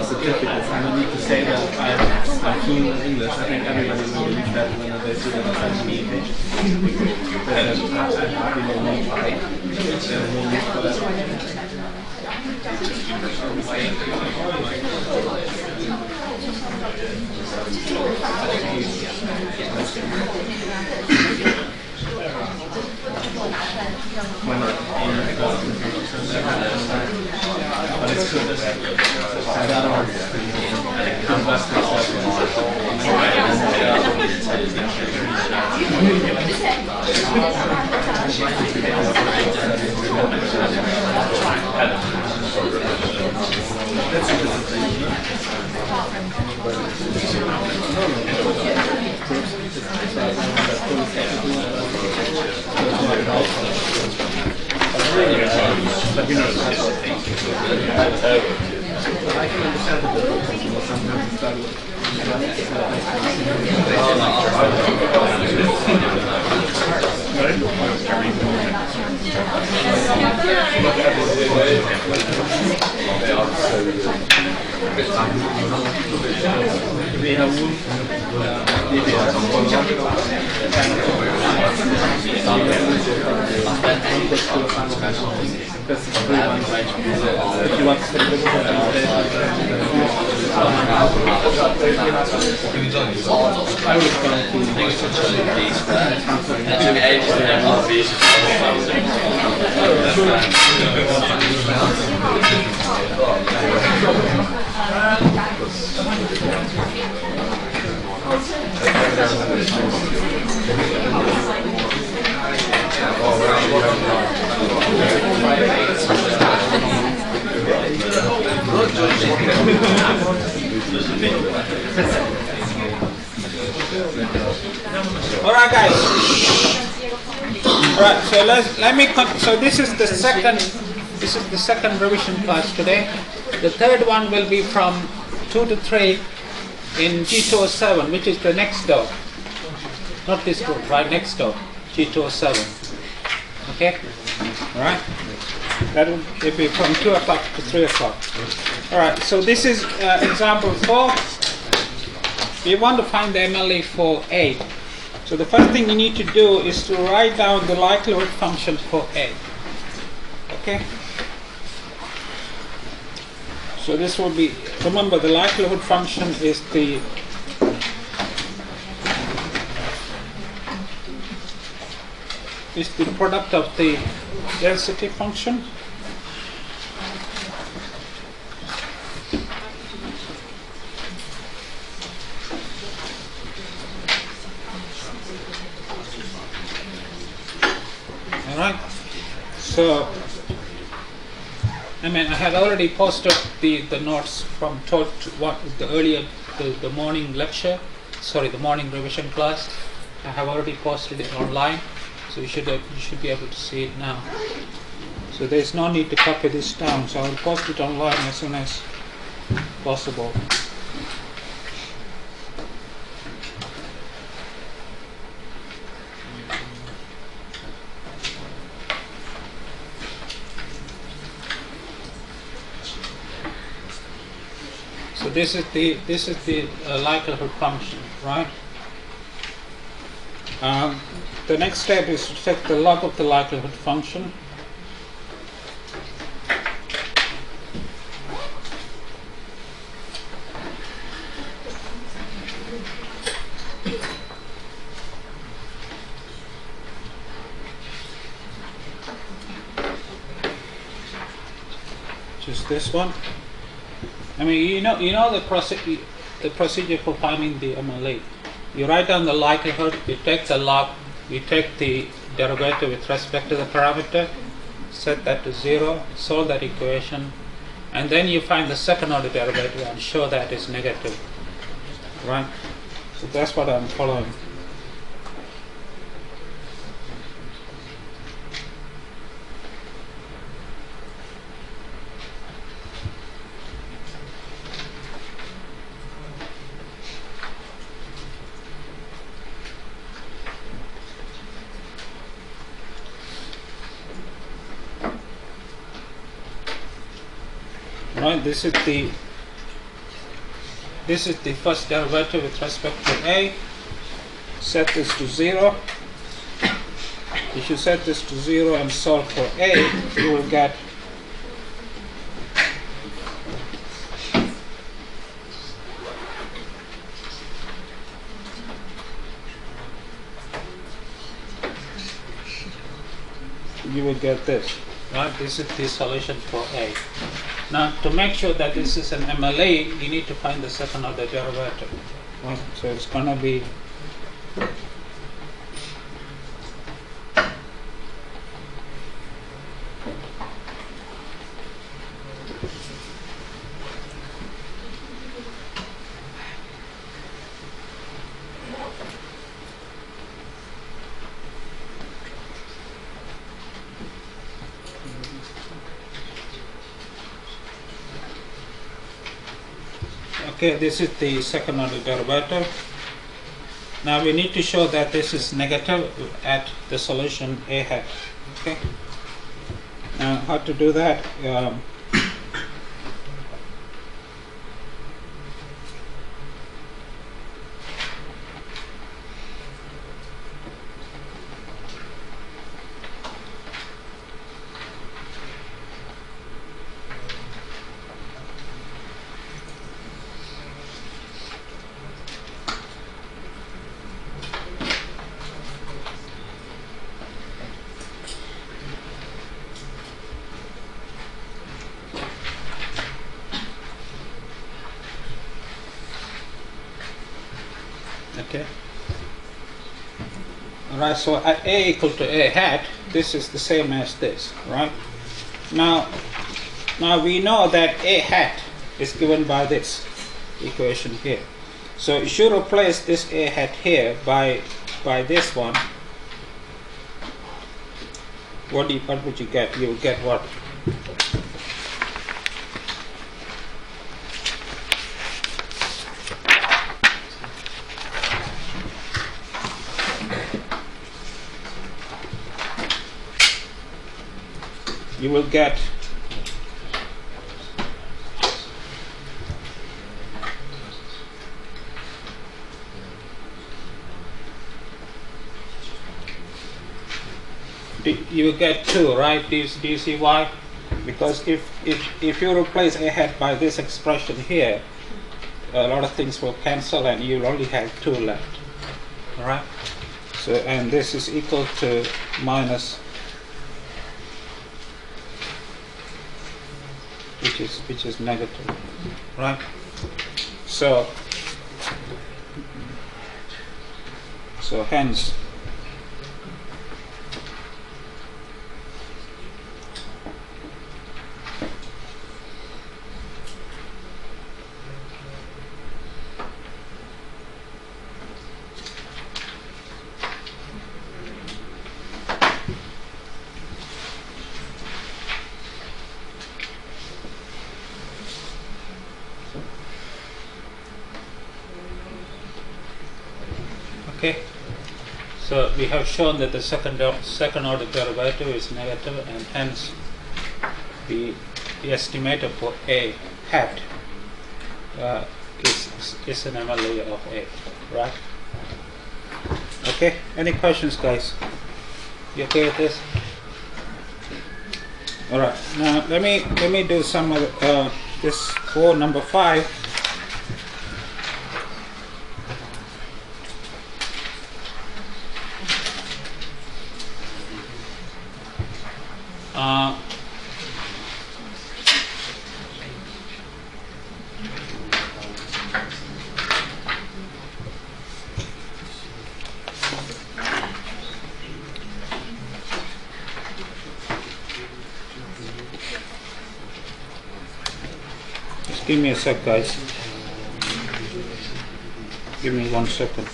certificates. I don't need to say that I'm fluent in English. I think everybody will believe that when they see that I'm communication. I hardly no need for that. There's no need for that. But it's good. And the other one I can understand the difference. Sometimes it's done. We have if you want to all right, guys. All right. So let me. So this is the second revision class today. The third one will be from 2 to 3 in G207, which is the next door. Not this door, right next door. G207. Okay. All right. That will be from 2 o'clock to 3 o'clock. All right. So this is example 4. We want to find the MLE for A. So the first thing you need to do is to write down the likelihood function for A. Okay? So this will be, remember the likelihood function is the product of the density function . Alright, so I had already posted the notes from the morning lecture, the morning revision class. I have already posted it online, so you should be able to see it now. So there is no need to copy this down, so I will post it online as soon as possible. So this is the likelihood function, right? The next step is to take the log of the likelihood function. Just this one. You know the procedure for finding the MLE. You write down the likelihood, you take the log, you take the derivative with respect to the parameter, set that to 0, solve that equation, and then you find the second order derivative and show that it's negative. Right? So that's what I'm following. Right, this is the first derivative with respect to a. Set this to 0. If you set this to 0 and solve for a, you will get this. Right, this is the solution for a. Now, to make sure that this is an MLE, you need to find the second order derivative. Right, so it's going to be okay, this is the second order derivative. Now we need to show that this is negative at the solution a hat. Okay. Now how to do that? Okay. Alright, so at a equal to a hat, this is the same as this, right? Now we know that a hat is given by this equation here. So if you replace this a hat here by this one, what would you get? You would get what? You will get you will get 2, right? Do you see why? Because if you replace a hat by this expression here, a lot of things will cancel and you'll only have 2 left. Alright? So, and this is equal to minus, which is negative, right? So hence okay, so we have shown that the second order derivative is negative, and hence the estimator for a hat is an MLE of a, right? Okay, any questions, guys? You okay with this? All right, now let me do some of this for number 5. Just give me a sec, guys. Give me 1 second.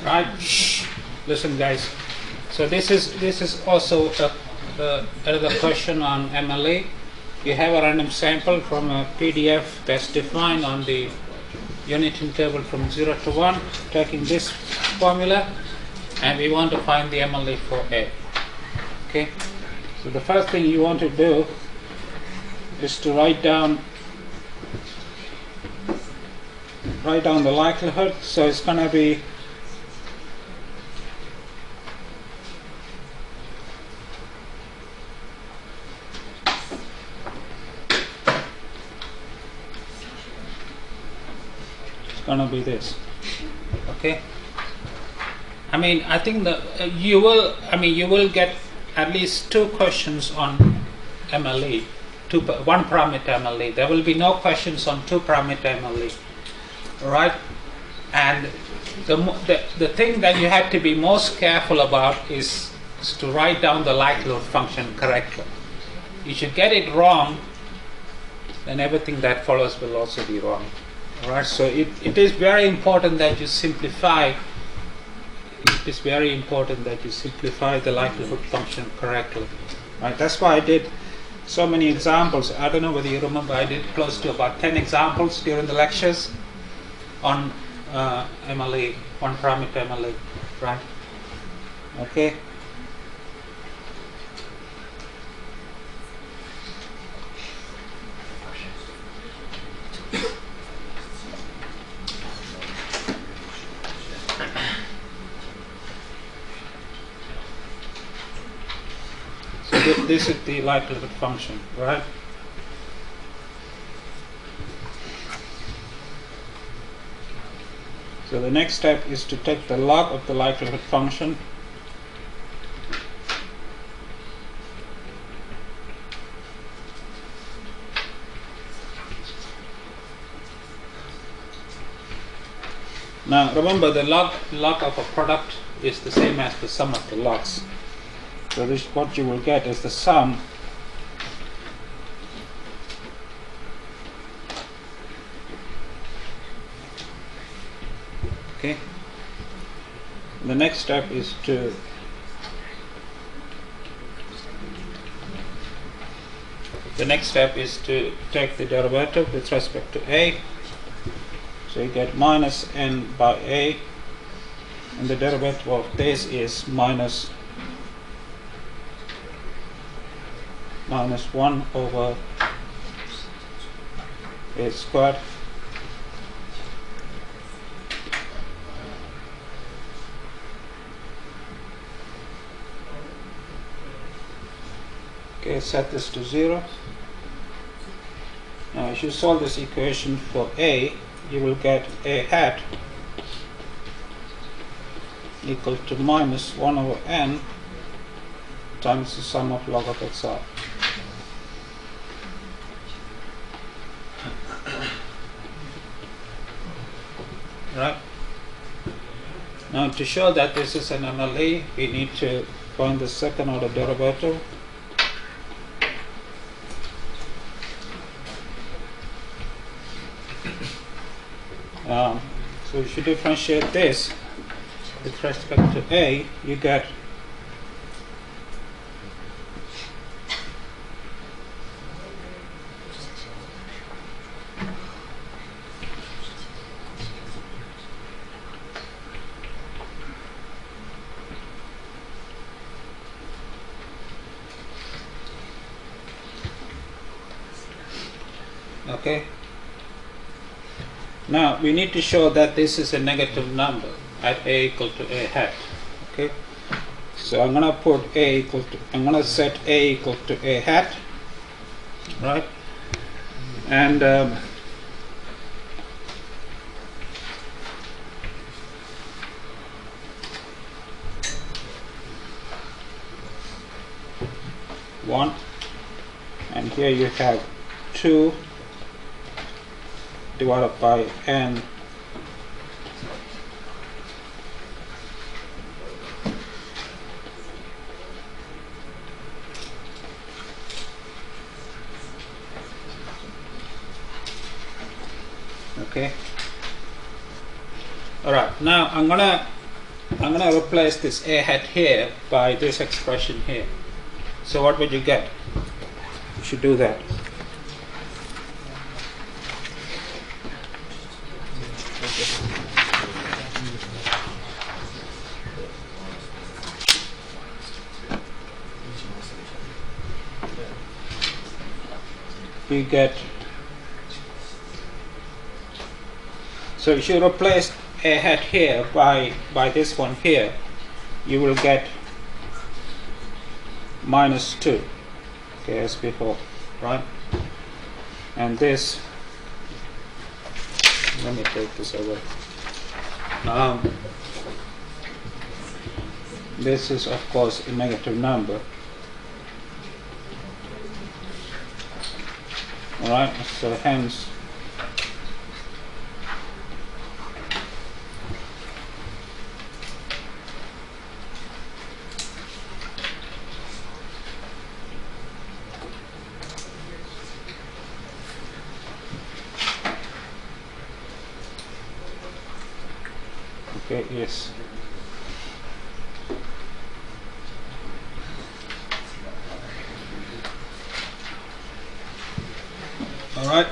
Right. Shh. Listen, guys. So this is also another question on MLA. You have a random sample from a PDF that's defined on the unit table from 0 to 1, taking this formula, and we want to find the MLA for A. Okay. So the first thing you want to do is to write down the likelihood. So it's going to be this. Okay. I think that you will get at least 2 questions on MLE, one parameter MLE. There will be no questions on 2 parameter MLE. Right? And the thing that you have to be most careful about is to write down the likelihood function correctly. If you get it wrong, then everything that follows will also be wrong. Alright, so it is very important that you simplify. It is very important that you simplify the likelihood function correctly. Right, that's why I did so many examples. I don't know whether you remember, I did close to about 10 examples during the lectures on MLE, one parameter MLE. Right? Okay. This is the likelihood function, right? So the next step is to take the log of the likelihood function . Now remember, the log of a product is the same as the sum of the logs. So this, what you will get is the sum okay. The next step is to take the derivative with respect to A. So you get minus n by A, and the derivative of this is minus 1 over A squared okay. Set this to 0. Now if you solve this equation for A, you will get A hat equal to minus 1 over n times the sum of log of xr. Right. Now to show that this is an MLE, we need to find the second order derivative. So if you differentiate this with respect to A, you get okay. Now we need to show that this is a negative number at A equal to A hat. Okay. So I'm gonna set A equal to A hat. Right. And one, and here you have 2 divided by n okay. Alright, now I'm gonna replace this a hat here by this expression here. So what would you get? You should do that. You get, so if you replace a hat here by this one here, you will get -2, okay, as before, right? And this, let me take this away. This is of course a negative number. Alright, so hence okay, yes. Alright.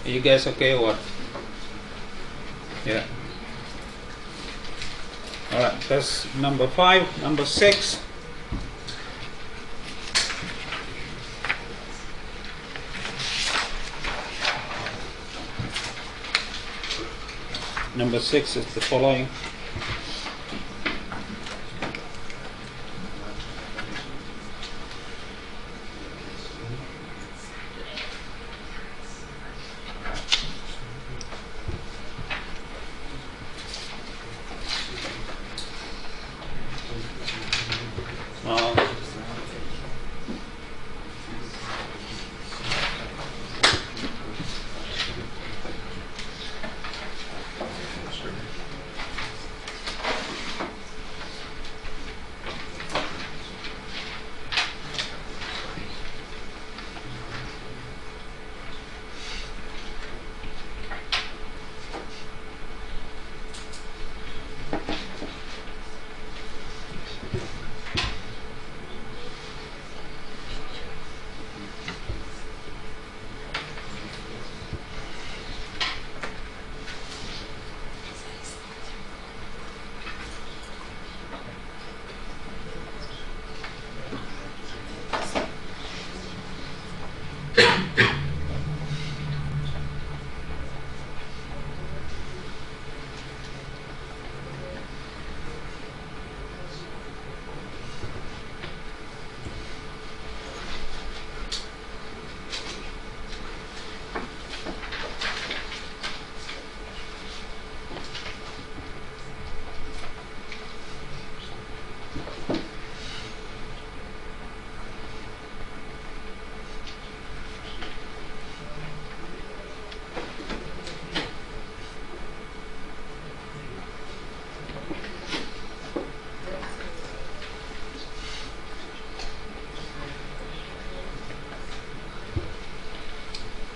You guys okay or what? Yeah. Alright, that's number 5. Number 6. Number 6 is the following.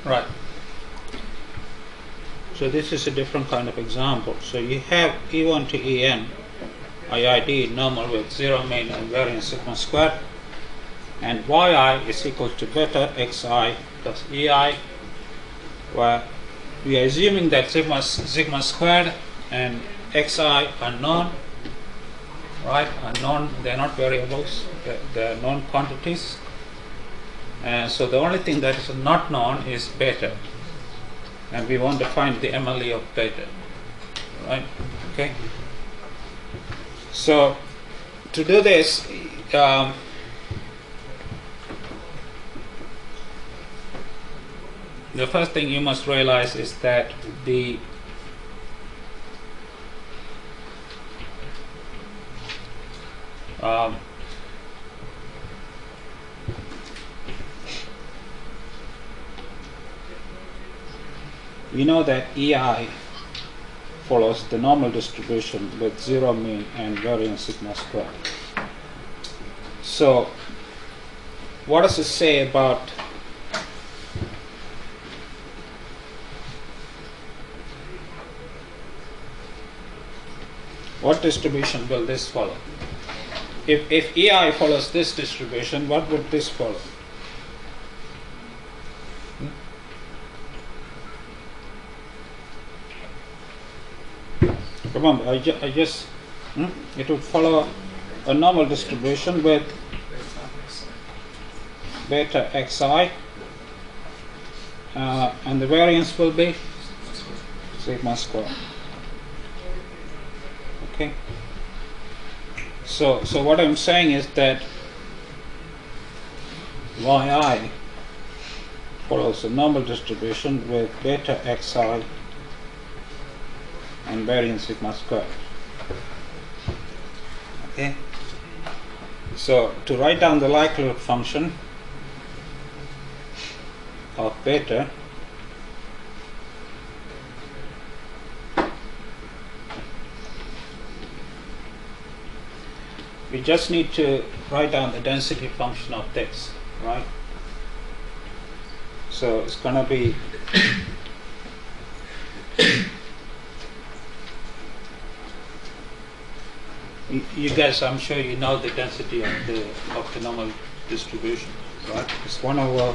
Right. So this is a different kind of example. So you have E1 to En, IID normal with 0 mean and variance sigma squared, and Yi is equal to beta xi plus Ei, where we are assuming that sigma squared and xi are known, right? Are known, they are not variables, they are known quantities. And so the only thing that is not known is beta, and we want to find the MLE of beta, right? Okay. So to do this, the first thing you must realize is that the we know that EI follows the normal distribution with zero mean and variance sigma squared. So what does it say about what distribution will this follow? If EI follows this distribution, what would this follow? Remember, it would follow a normal distribution with beta xi, and the variance will be sigma squared. Okay. So what I'm saying is that yi follows a normal distribution with beta xi and variance sigma squared. Okay. So to write down the likelihood function of beta, we just need to write down the density function of this, right? So it's going to be you guys, I'm sure you know the density of the normal distribution, right? It's 1 over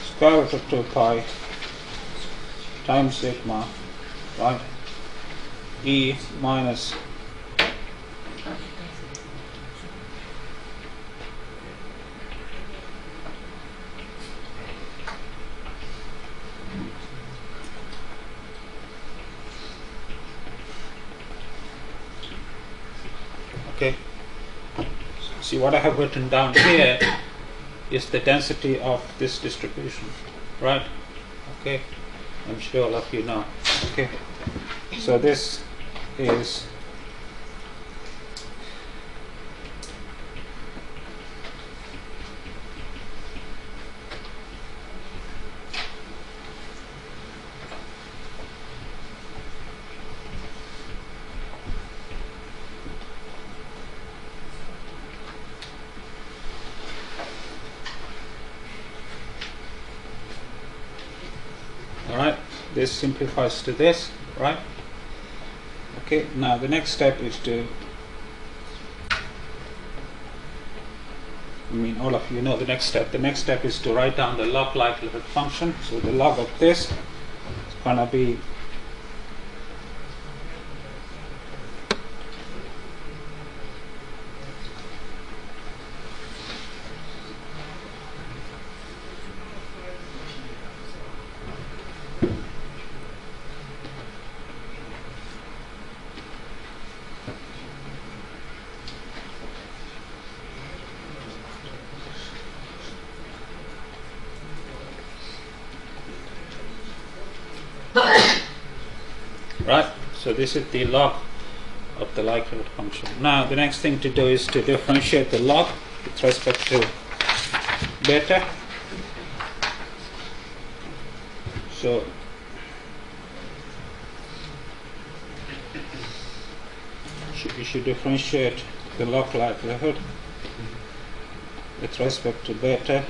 square root of 2 pi times sigma, right? E minus okay. See, what I have written down here is the density of this distribution, right? Okay, I'm sure all of you know. Okay, so this is alright, this simplifies to this, right? Okay, now the next step is to, all of you know the next step. The next step is to write down the log likelihood function. So the log of this is going to be right. So this is the log of the likelihood function. Now the next thing to do is to differentiate the log with respect to beta. So you should differentiate the log likelihood with respect to beta.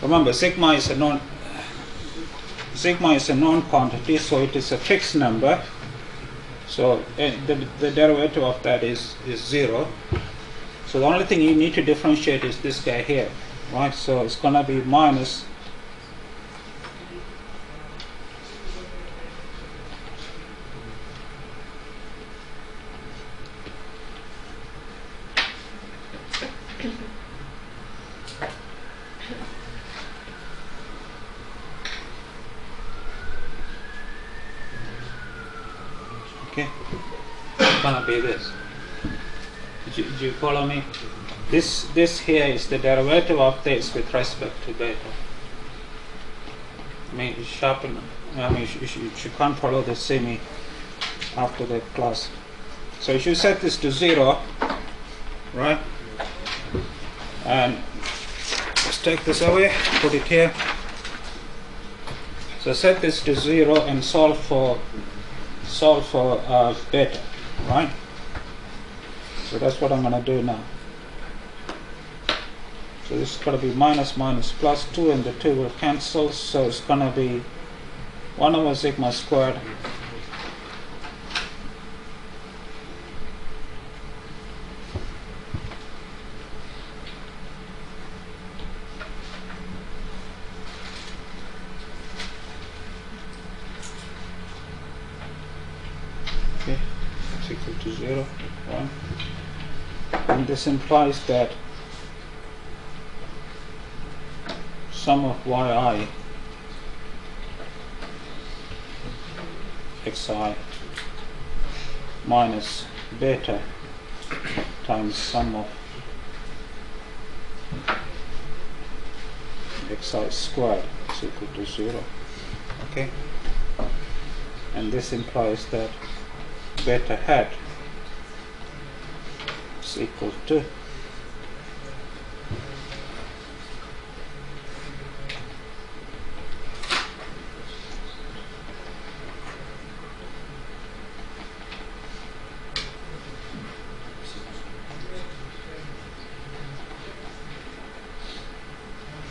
Remember, sigma is a known quantity, so it is a fixed number. So the derivative of that is 0. So the only thing you need to differentiate is this guy here, right? So it's going to be minus okay, it's going to be this. Did you follow me? This here is the derivative of this with respect to beta. me sharpen. I mean, you can't follow this. See me after the class. So you should set this to 0, right? And let's take this away, put it here. So set this to 0 and solve for beta, right? So that's what I'm going to do now. So this is going to be minus minus plus 2, and the 2 will cancel. So it's going to be 1 over sigma squared is equal to 0, right? And this implies that sum of yi xi minus beta times sum of xi squared is equal to 0. Okay, and this implies that beta hat is equal to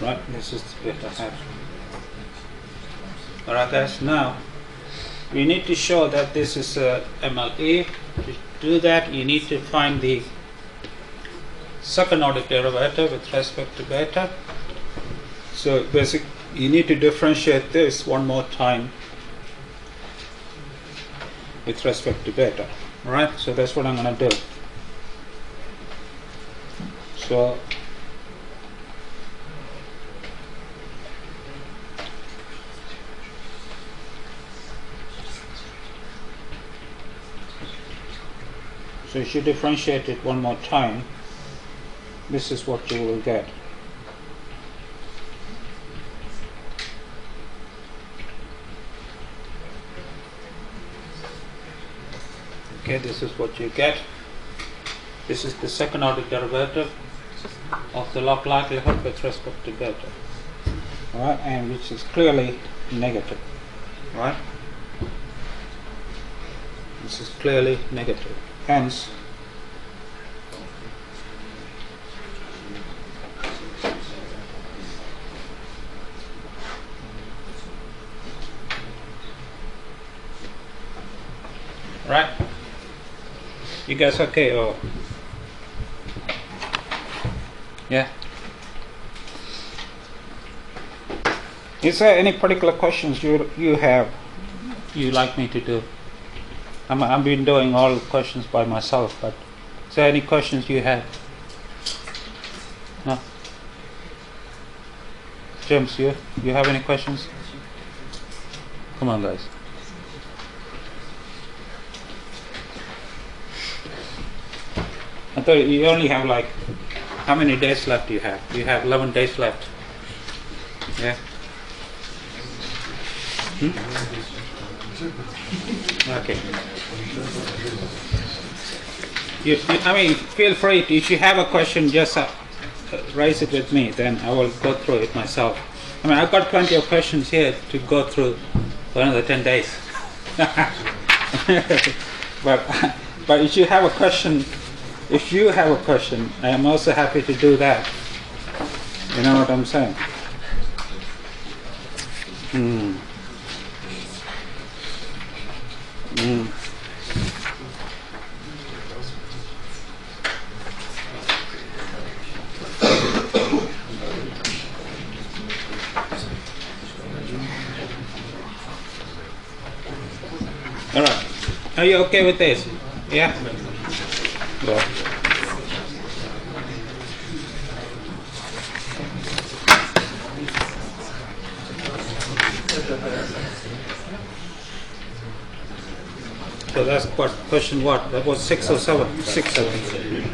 right. This is the beta hat. Alright guys, now we need to show that this is a MLE. To do that, you need to find the second order derivative with respect to beta. So basically you need to differentiate this one more time with respect to beta. Alright, so that's what I'm going to do. So if you differentiate it one more time, this is what you will get. Okay, this is what you get. This is the second order derivative of the log likelihood with respect to beta. Alright, and which is clearly negative. Right? This is clearly negative. Hence, right? You guys okay? Or yeah? Is there any particular questions you have you like me to do? I've been doing all the questions by myself, but is there any questions you have? No? James, you have any questions? Come on, guys. I thought you only have like, how many days left do you have? You have 11 days left. Yeah? Okay. I mean, feel free to, if you have a question, just raise it with me, then I will go through it myself. I mean, I've got plenty of questions here to go through for another 10 days. but if you have a question, I am also happy to do that. You know what I'm saying? All right. Are you okay with this? Yeah? Good. So that's what, question what? That was 6 or 7? 6, I think.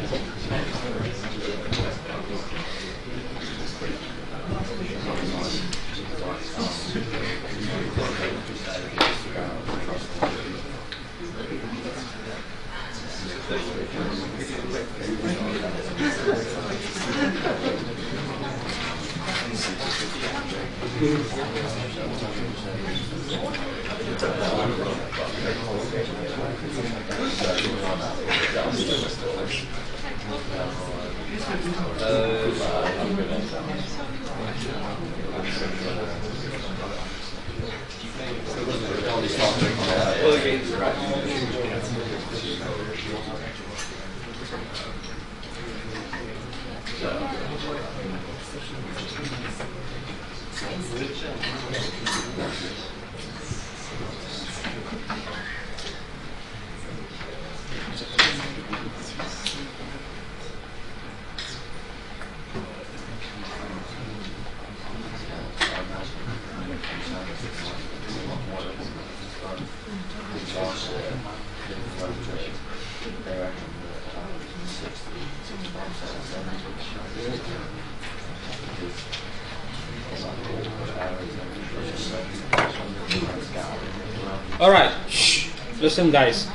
All right, shh. Listen guys,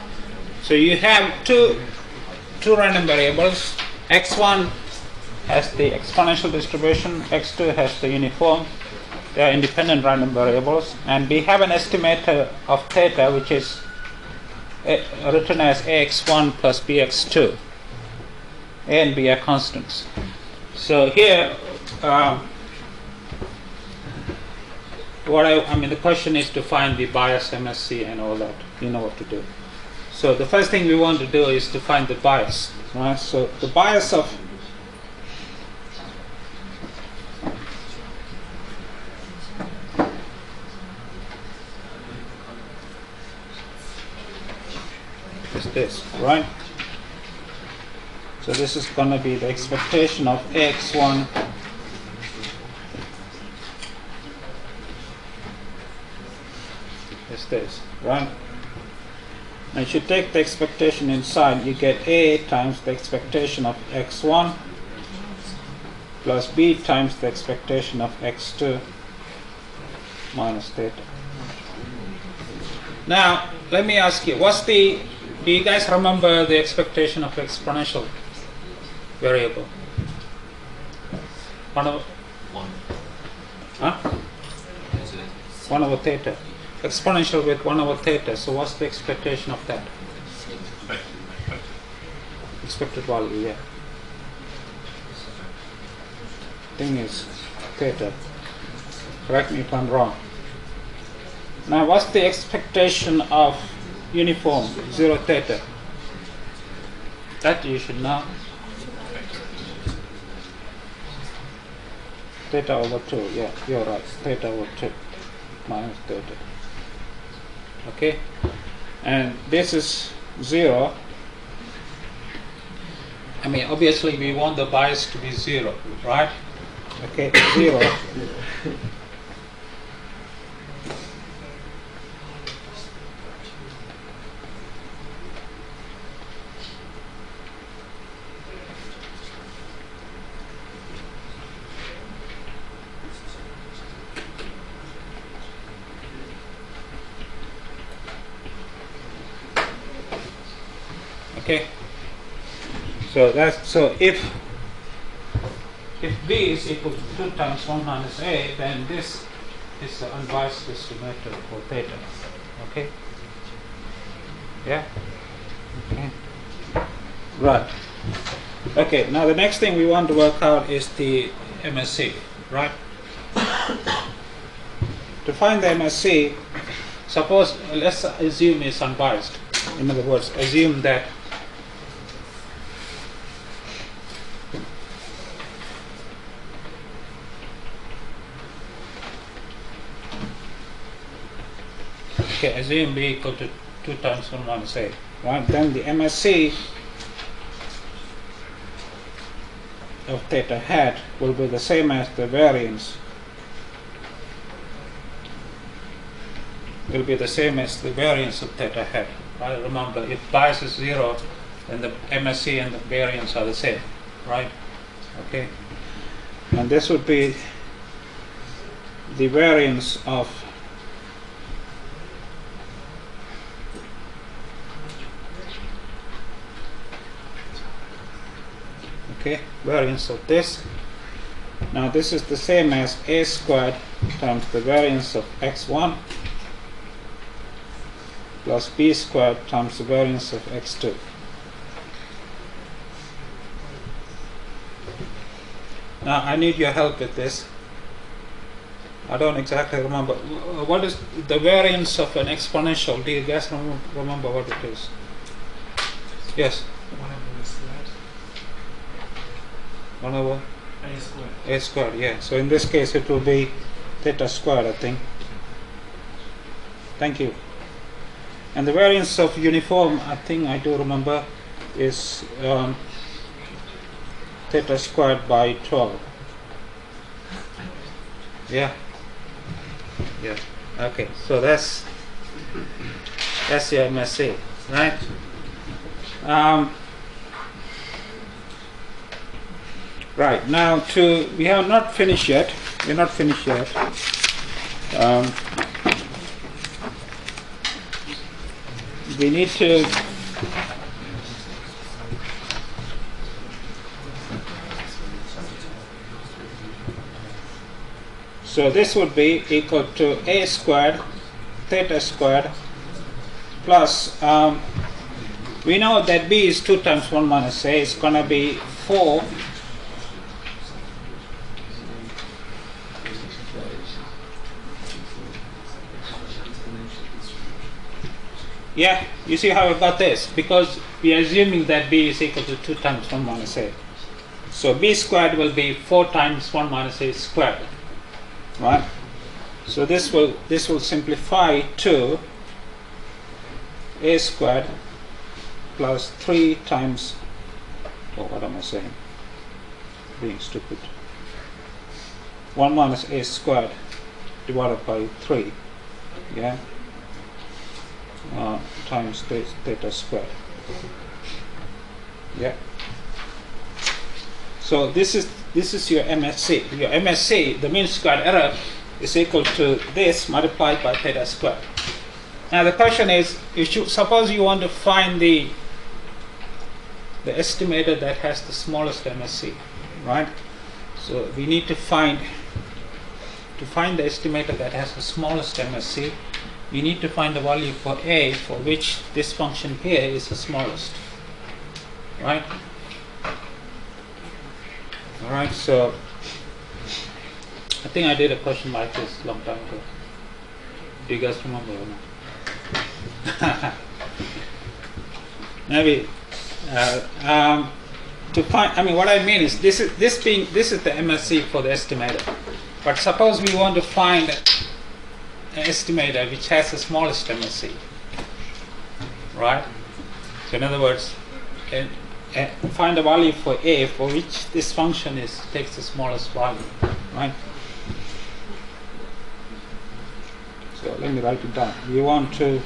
so you have two random variables. X1 has the exponential distribution, X2 has the uniform. They are independent random variables, and we have an estimator of theta which is written as ax1 plus bx2. A and b are constants. So here the question is to find the bias MSC and all that. You know what to do. So the first thing we want to do is to find the bias. Right? So the bias of is this, right? So this is going to be the expectation of ax1 is this, right? And if you take the expectation inside, you get A times the expectation of x1 plus B times the expectation of x2 minus theta. Now, let me ask you, do you guys remember the expectation of exponential variable? 1 over 1 over theta. Exponential with 1 over theta. So what's the expectation of that? Expected value, yeah. Thing is theta. Correct me if I'm wrong. Now what's the expectation of uniform 0 theta? That you should know. Theta over 2, yeah, you're right. Theta over 2 minus theta. Okay? And this is 0. Obviously we want the bias to be 0, right? Okay, 0. Okay, so if B is equal to 2 times 1 minus A, then this is the unbiased estimator for theta. Okay? Yeah? Okay. Right. Okay, now the next thing we want to work out is the MSC, right? To find the MSC, suppose, let's assume it's unbiased. In other words, assume that assume B equal to 2 times 1 minus A, right? Then the MSC of theta hat will be the same as the variance. Will be the same as the variance of theta hat. Right? Remember, if bias is 0, then the MSC and the variance are the same, right? Okay. And this would be the variance of Okay, variance of this. Now this is the same as a squared times the variance of x1 plus b squared times the variance of x2. Now I need your help with this. I don't exactly remember. What is the variance of an exponential? Do you guys remember what it is? Yes? 1 over squared. 1 over? A squared. A squared, yeah. So in this case it will be theta squared, I think. Thank you. And the variance of uniform, I think I do remember, is theta squared by 12. Yeah. Yeah. Okay. So that's your MSc, right? Right. Now we have not finished yet. We're not finished yet. We need to so this would be equal to a squared theta squared plus we know that b is 2 times 1 minus a. It's going to be 4 yeah, you see how I got this? Because we are assuming that b is equal to 2 times 1 minus a. So b squared will be 4 times 1 minus a squared. Right? So this will simplify to a squared plus 3 times, oh, what am I saying? Being stupid. 1 minus a squared divided by 3. Yeah? Times theta squared. Yeah. So this is your MSc. Your MSc, the mean squared error, is equal to this multiplied by theta squared. Now the question is, suppose you want to find the estimator that has the smallest MSc, right? So we need to find the estimator that has the smallest MSc. We need to find the value for a for which this function here is the smallest, right? All right. So I think I did a question like this a long time ago. Do you guys remember or not? Maybe to find. I mean, what I mean is this is the MSc for the estimator. But suppose we want to find an estimator which has the smallest MSc, right? So in other words, find a value for a for which this function takes the smallest value, right? So let me write it down. We want to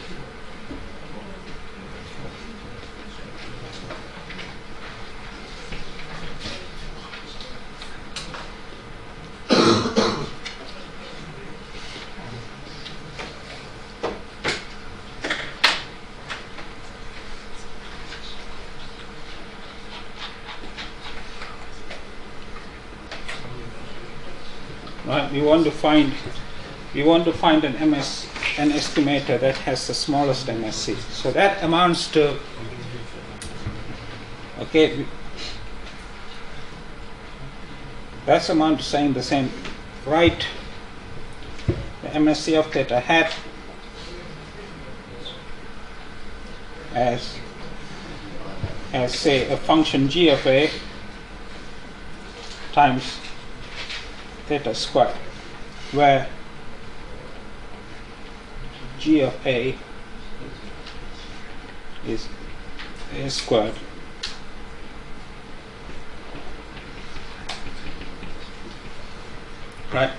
we want to find an estimator that has the smallest MSc. So that amounts to, okay, that's amount to saying the same. Write the MSc of theta hat as say a function g of a times theta squared, where g of a is a squared right.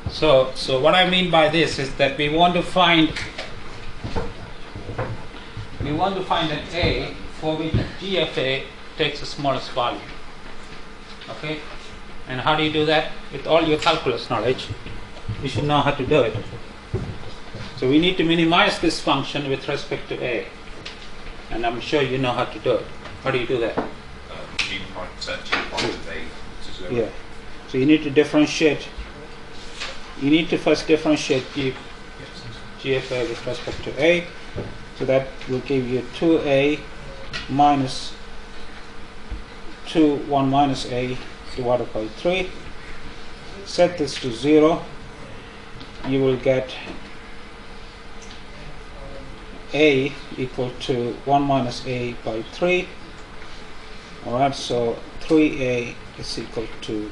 So what I mean by this is that we want to find an a for which g of a takes the smallest value. Okay. And how do you do that? With all your calculus knowledge, you should know how to do it. So we need to minimize this function with respect to a. And I'm sure you know how to do it. How do you do that? G try to set g part of a to 0. Yeah. So you need to differentiate. You need to first differentiate g of a with respect to a. So that will give you 2a minus 1 minus a divided by 3. Set this to 0. You will get a equal to 1 minus a by 3. Alright, so 3a is equal to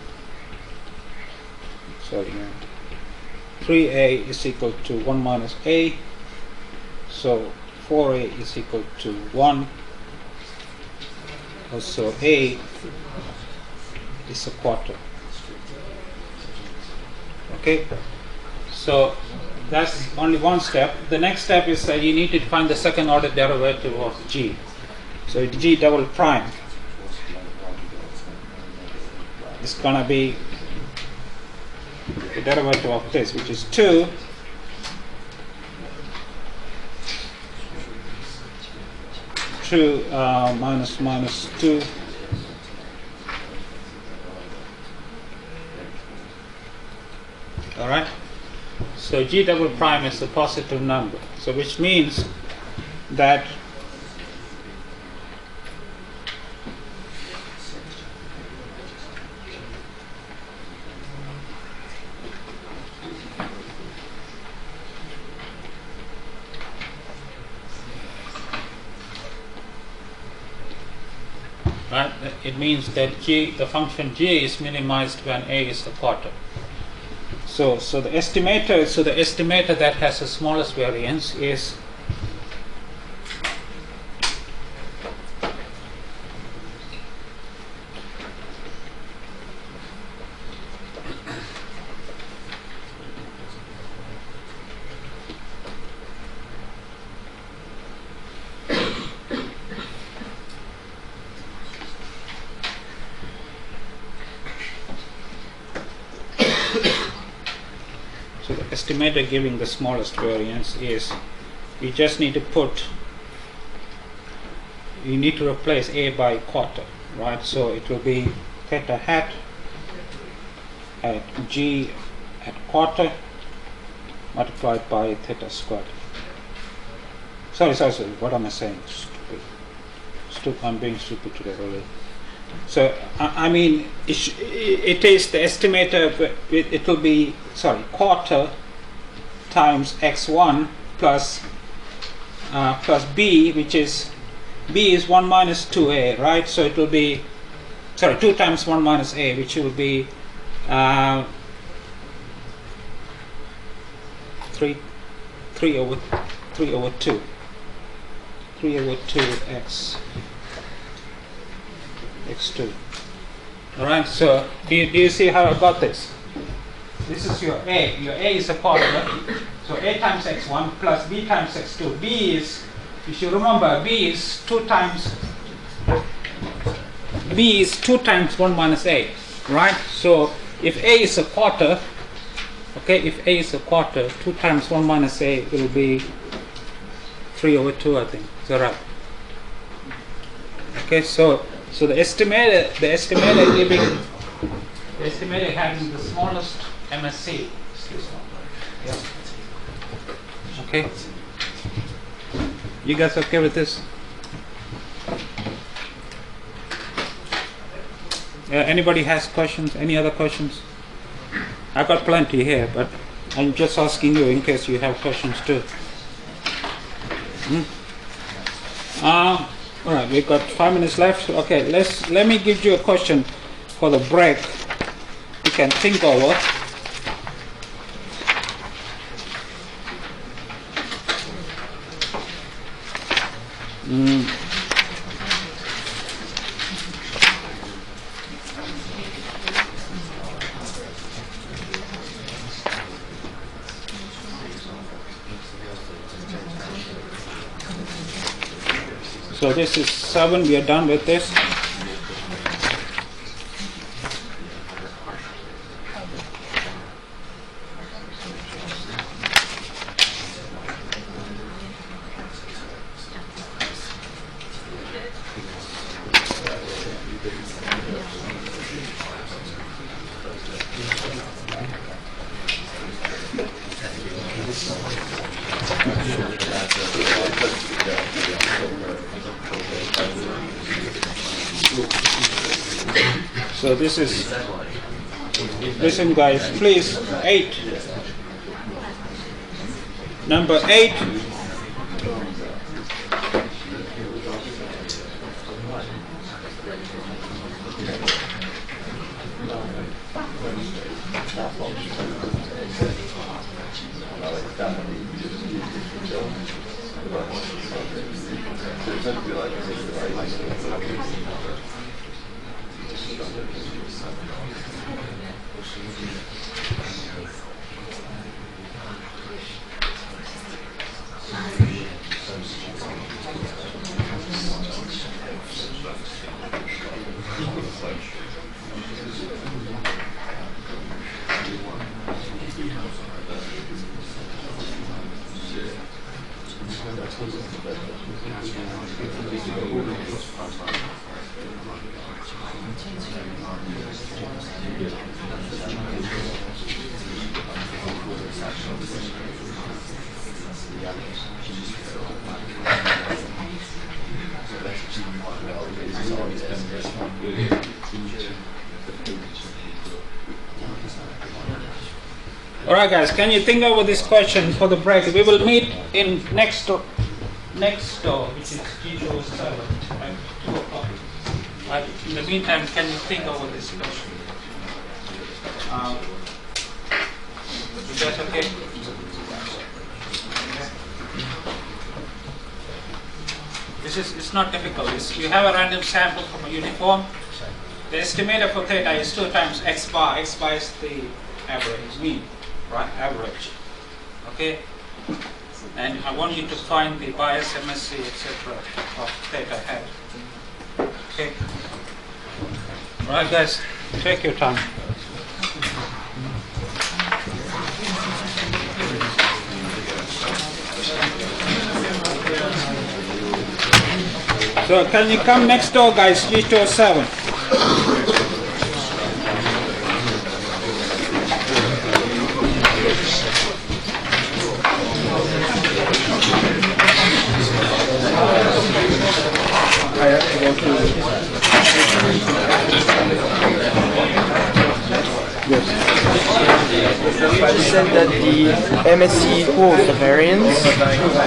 3a is equal to 1 minus a, so 4a is equal to 1. Also a is a quarter. Okay, so that's only one step. The next step is that you need to find the second order derivative of g. So g double prime is going to be the derivative of this, which is 2 minus 2 alright. So g double prime is a positive number, so which means that it means that the function g is minimized when a is a quarter. So the estimator that has the smallest variance is estimator giving the smallest variance is, you just need to replace a by quarter, right? So it will be theta hat at g at quarter multiplied by theta squared. Sorry, what am I saying? I'm being stupid today already. So I mean, it is the estimator. It will be quarter times x1 plus b, which is b is 1 minus 2a, right? So it will be 2 times 1 minus a, which will be 3 over 2 x2. Alright, so do you see how I got this? This is your a. Your a is a quarter. So a times x1 plus b times x2. B is, you should remember, b is 2 times 1 minus a, right? So if a is a quarter, okay, if a is a quarter, 2 times 1 minus a will be 3 over 2, I think. Is that right? Okay, so the estimator having the smallest MSC is this one. Yeah. Okay. You guys okay with this? Anybody has questions? Any other questions? I got plenty here, but I'm just asking you in case you have questions too. All right, we've got 5 minutes left. Okay, let me give you a question for the break. You can think over. So this is 7, we are done with this. So this is, listen guys, please, 8. Number 8. Alright guys, can you think over this question for the break? We will meet in next door, which is G207 at 2 o'clock. Right. In the meantime, can you think over this question? Is that okay? It's not difficult. You have a random sample from a uniform. The estimator for theta is 2 times x bar. X bar is the average, mean, right? Average. Okay? And I want you to find the bias, MSC, etc. of theta hat. Okay? Alright guys, take your time. So can you come next door guys, G207. I have to go through Yes. You said that the MSE equals the variance,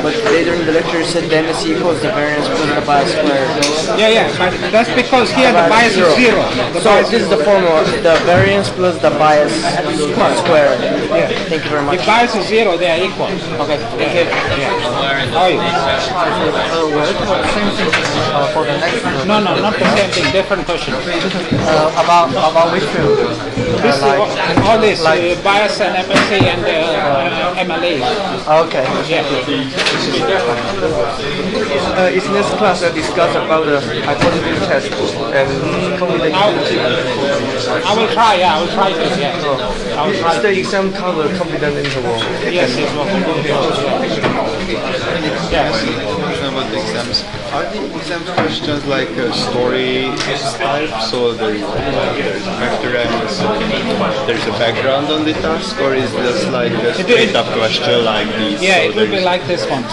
but later in the lecture you said the MSE equals the variance plus the bias squared. Yeah, but that's because here the bias is 0. So this is the formula, the variance plus the bias squared. Yeah. Thank you very much. If bias is 0, they are equal. Okay, thank you. How are you? Same thing for the next one. No, not the same thing, different question. About which field? All this, bias and MSA and MLA. Okay. Yeah. In this class I discussed about the hypothesis test and I will try, I will try this, yeah. I will try. Is the exam cover confidence interval? Yes, it will. Yes. About the exams, are the exam questions like a story type? So there's vector M, so there's a background on the task, or is this like a straight up question like this? Yeah, so it will be like this one.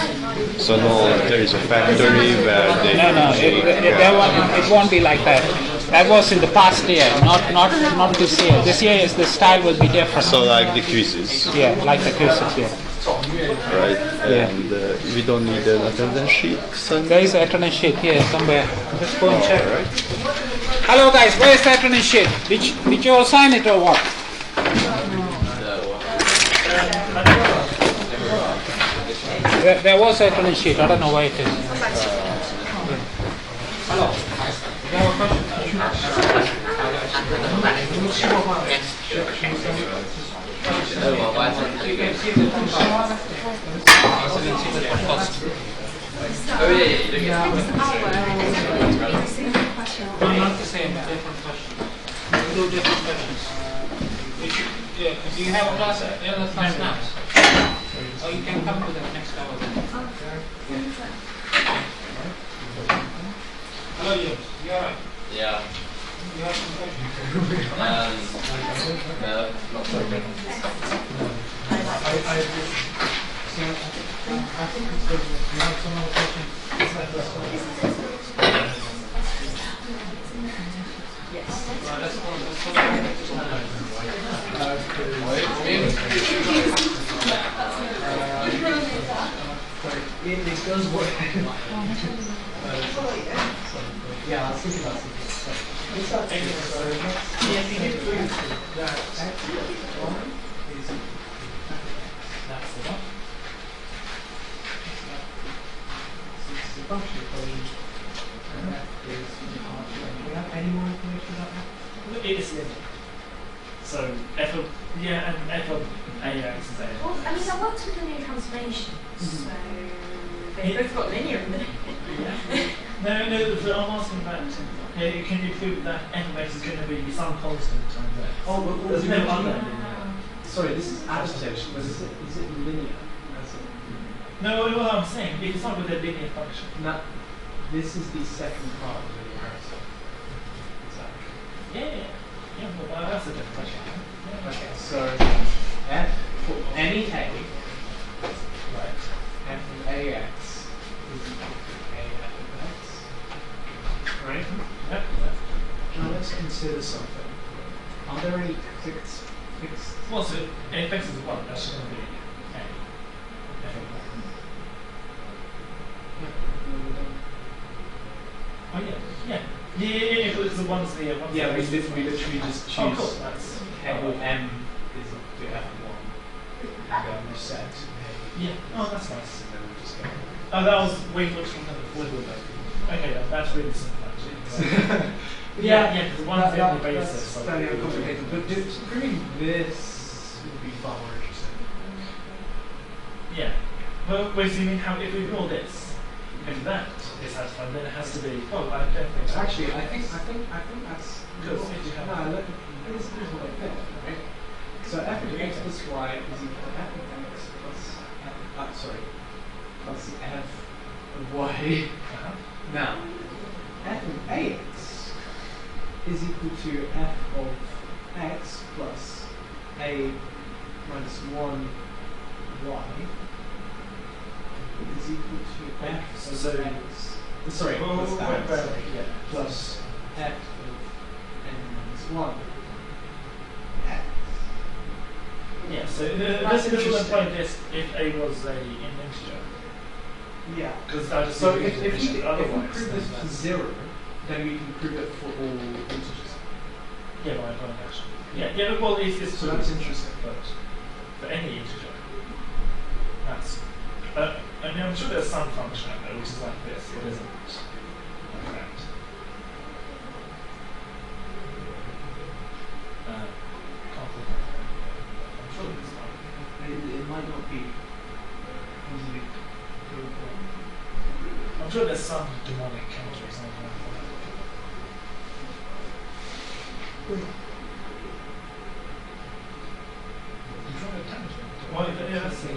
So no, there is a factory where they... No, it won't be like that. That was in the past year, not this year. This year the style will be different. So like the quizzes, Yeah, like the quizzes, yeah. right? And we don't need an attendance sheet. There is an attendance sheet here somewhere. Just go and check. Hello guys, where is the attendance sheet? Did you all sign it or what? There was an attendance sheet. I don't know where it is. Hello. You have a question? Not the same, different question. Two different questions. Do you have a class now? Or you can come to the next hour then. Hello, you alright? Yeah. You have some questions? No, not so good. I think it's good. You have some other questions? Yes. It does work. Yeah, I was thinking about something. That's the one. It's the function equation. And that is do we have any more information about that? It is linear. So f of and f of ax is a. Well, I mean, I worked with linear transformations, so they've both got linear in them. No, I'm asking about. Can you prove that f of x is going to be some constant times x? Oh, but There's no other. sorry, this is additive, but is it linear? No, what I'm saying, if it's not with a linear function. No, this is the second part of the linearity. Exactly. Yeah, well, that's a different question. Okay, so f for any a, right, f of ax is equal to a f of x. Right? Yep. Now let's consider something. Are there any fixed Well, so f x is 1, that's going to be a. F of 1. Oh yeah. If it's the ones the ones. Yeah, we literally just choose. Oh, cool. That's M is equal to f1, and then we set yeah. Oh, that's nice. and then we just go. Oh, that was way much from the forward. Okay, that's really simple actually. Yeah, because one's the only basis. That's fairly uncomplicated, but proving this would be far more interesting. Yeah. Well, wait, so you mean how if we ignore this, if that is satisfied, then it has to be. Oh, I don't think. Actually, I think that's Because if you have. no. Look, here's what I think. Right. So f of x plus y is equal to f of x plus plus f of y. Now, f of ax is equal to f of x plus a minus 1 y is equal to f So- of x. Sorry, plus that. Yeah. Plus f of n minus 1 x. Yeah. So That's this will interesting. imply this if a was an integer. Yeah. Because I just So need if to we finish it. Otherwise, prove then this to that's- 0, then we can prove it for all integers. Yeah, by applying action. Yeah. Well, it's So that's interesting. but for any integer, that's. I mean, I'm sure there's some function out there which is like this. It isn't like that. Can't think of it. I'm sure there's one. It might not be easily provable. I'm sure there's some demonic counter or something like that. I'm trying to tangent. Well, yeah, that's the.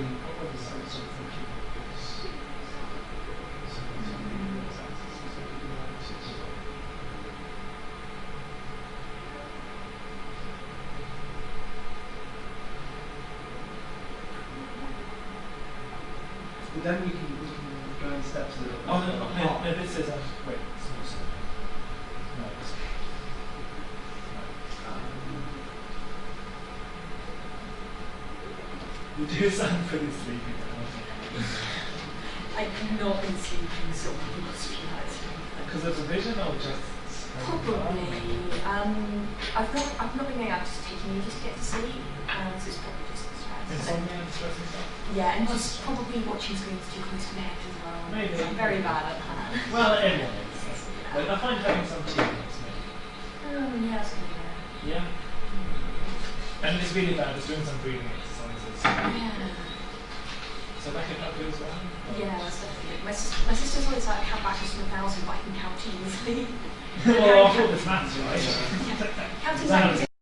But then we can go in steps that Oh, no, this is. Wait, no, it's. You do sound pretty sleepy. I've not been sleeping, so I must be right. Because of the vision or just. Probably. I've not been going out just taking ages to get to sleep, so it's probably just stress. Insomnia and stress and stuff? Yeah, and just probably watching screens too close to my head as well. Maybe. I'm very bad at that. Well, everyone is. But I find having some tea makes me. Oh, yeah, that's good. Yeah. And it's really bad, it's doing some breathing exercises. Yeah. So that can help you as well? Yeah, that's definitely good. My sister's always like, count backwards from 1,000, but I can count easily. Well, I thought this maths, right? Counting's That like